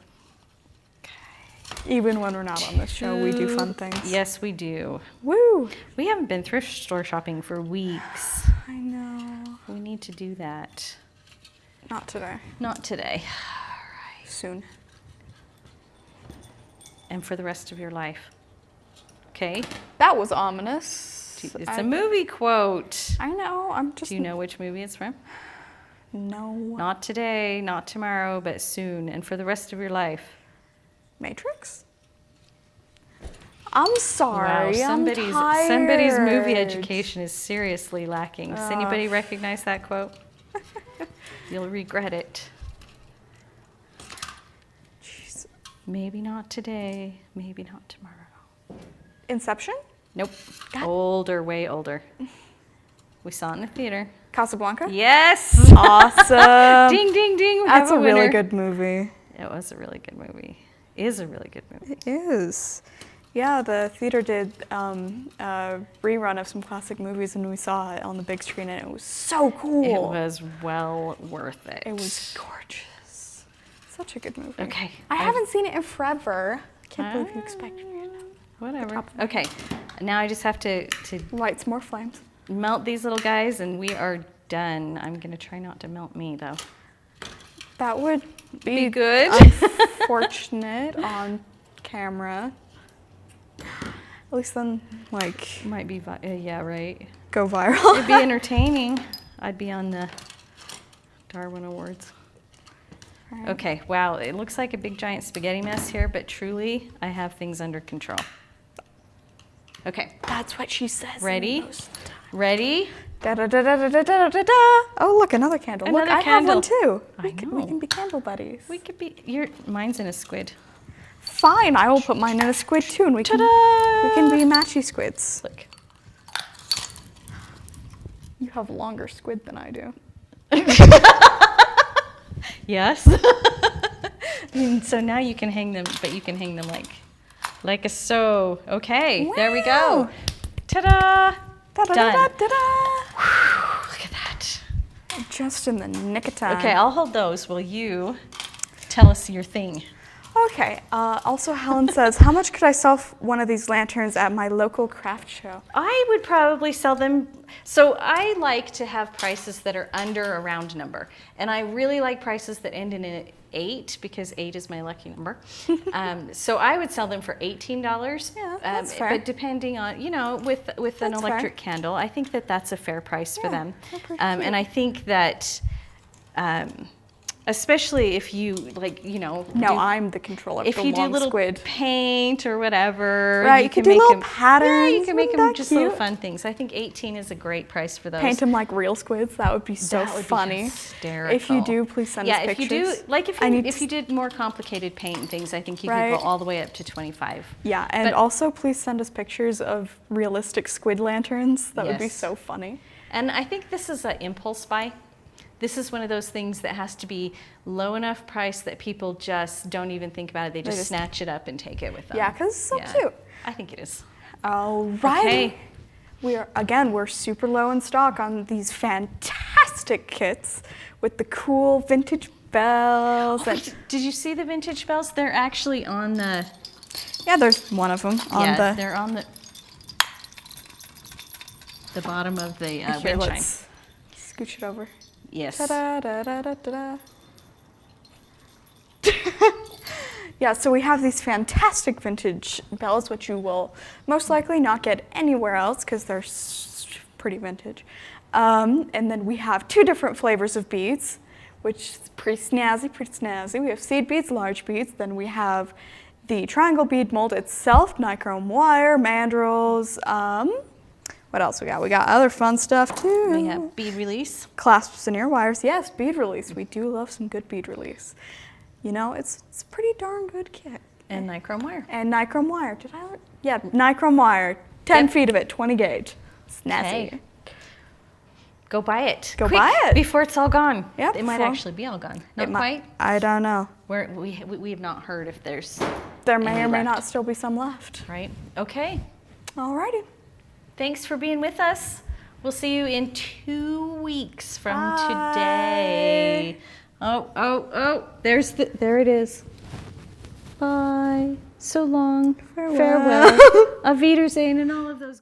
Even when we're not on this show, we do fun things. Yes, we do. Woo! We haven't been thrift store shopping for weeks. I know. We need to do that. Not today. Not today. Soon. And for the rest of your life. Okay? That was ominous. It's a movie quote. I know. I'm just. Do you know which movie it's from? No. Not today, not tomorrow, but soon, and for the rest of your life. Matrix? I'm sorry. Wow, I'm somebody's movie tired. education is seriously lacking. Does anybody recognize that quote? You'll regret it. Jeez. Maybe not today, maybe not tomorrow. Inception? Nope. God. Older, way older. We saw it in the theater. Casablanca? Yes! Awesome. Ding, ding, ding. We That's have a winner. really good movie. It was a really good movie. Is a really good movie. It is. Yeah, the theater did a rerun of some classic movies, and we saw it on the big screen, and it was so cool. It was well worth it. It was gorgeous. Such a good movie. Okay. I haven't seen it in forever. I can't believe you expected me to know. Whatever. Okay. Now I just have to Light some more flames. melt these little guys, and we are done. I'm going to try not to melt me, though. That would Be good. unfortunate on camera. At least then, like, Might be, yeah, right. go viral. It'd be entertaining. I'd be on the Darwin Awards. Right. Okay, wow, it looks like a big giant spaghetti mess here, but truly, I have things under control. Okay, That's what she says. ready? Most of the time. Ready? Da da da da da da da da da. Oh, look, another candle. Another look, I have one candle. too. I We know. can be candle buddies. We could be, mine's in a squid. Fine, I will put mine in a squid too, and we can be matchy squids. Look. You have longer squid than I do. Yes. And so now you can hang them, but you can hang them like a so. Okay, there we go. Wow. Ta-da! Da da da Done. da da da. Look at that. Just in the nick of time. Okay, I'll hold those while you tell us your thing. Okay. Also, Helen says, how much could I sell one of these lanterns at my local craft show? I would probably sell them. So I like to have prices that are under a round number. And I really like prices that end in an 8 because 8 is my lucky number. So I would sell them for $18. Yeah, that's fair. But depending on, with an That's fair. electric candle, I think that that's a fair price for Yeah, them. they're pretty And cute. I think that, especially if you No, do- I'm the controller if for you do long little squid. paint or whatever, Right, you could do make little them, patterns. Yeah, you can make Wouldn't them that just little cute? fun things. I think 18 is a great price for those. Paint them like real squids. That would be so That would be funny. hysterical. If you do, please send us if pictures. you do, like I need if to you did more complicated paint and things, I think you Right. could go all the way up to 25. Yeah, and But- also please send us pictures of realistic squid lanterns. That would be Yes. so funny. And I think this is an impulse buy. This is one of those things that has to be low enough price that people just don't even think about it. They just snatch it up and take it with them. Yeah, 'cause it's so cute. I think it is. Alrighty. Okay. We're super low in stock on these fantastic kits with the cool vintage bells. And Did you see the vintage bells? They're actually on the. yeah, there's one of them on the. they're on the bottom of the Here, wind chime. let's scooch it over. Yes. Ta-da-da-da-da-da. Yeah, so we have these fantastic vintage bells, which you will most likely not get anywhere else because they're pretty vintage. And then we have 2 different flavors of beads, which is pretty snazzy. We have seed beads, large beads. Then we have the triangle bead mold itself, nichrome wire, mandrels. What else we got? We got other fun stuff too. We have bead release. Clasps and ear wires. Yes, bead release. We do love some good bead release. It's a pretty darn good kit. And nichrome wire. And nichrome wire. Yeah, nichrome wire. 10 Yep. feet of it, 20 gauge. Snazzy. Okay. Go buy it. Go Quick, buy it. before it's all gone. Yep, It might before- actually be all gone. Not It might- quite. I don't know. We have not heard if there's There may any or may left. not still be some left. right. Okay. Alrighty. Thanks for being with us. We'll see you in 2 weeks from Bye. today. Oh, there it is. Bye. So long. Farewell. Farewell. Auf Wiedersehen and all of those.